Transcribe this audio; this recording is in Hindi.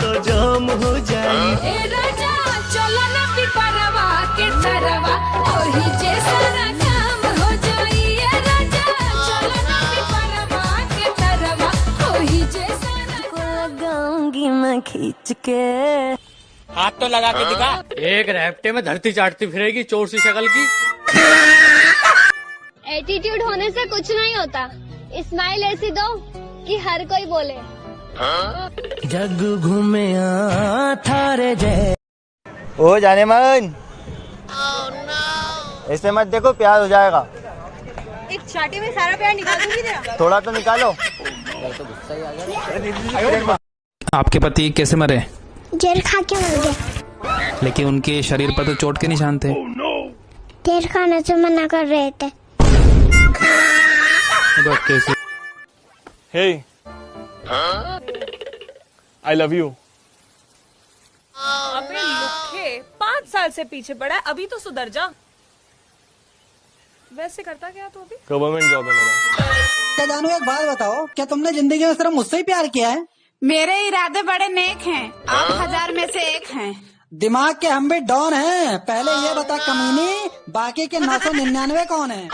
तो जाम हो जाई। ए राजा चलो ना पिपरवा के तरवा ओही जैसा ना काम हो जाई। ए राजा चलो ना पिपरवा के तरवा ओही जैसा ना लगाऊंगी मैं खींच के। हाथ तो लगा के दिखा। एक रैप्टे में धरती चाटती फिरेगी चोर सी शक्ल की। एटीट्यूड होने से कुछ नहीं होता, स्माइल ऐसी दो कि हर कोई बोले। जग घूमे थारे जय। ओ जाने मन, ऐसे मत देखो, प्यार हो जाएगा। एक चाटी में सारा प्यार निकाल दूंगी तेरा। थोड़ा तो निकालो। आपके पति कैसे मरे? जहर खा के मर गए। लेकिन उनके शरीर पर तो चोट के निशान थे। जहर खाने से मना कर रहे थे। Hey, I love you. अबे लुखे 5 साल से पीछे पड़ा है, अभी तो सुधर जा। वैसे करता क्या तू अभी? गवर्नमेंट जॉब है मेरा। जानू एक बात बताओ, क्या तुमने जिंदगी में सिर्फ मुझसे ही प्यार किया है? मेरे इरादे बड़े नेक हैं, आप 1000 में से एक हैं। दिमाग के हम भी डॉन हैं। पहले ये बता कमीनी, बाकी के 999 कौन है?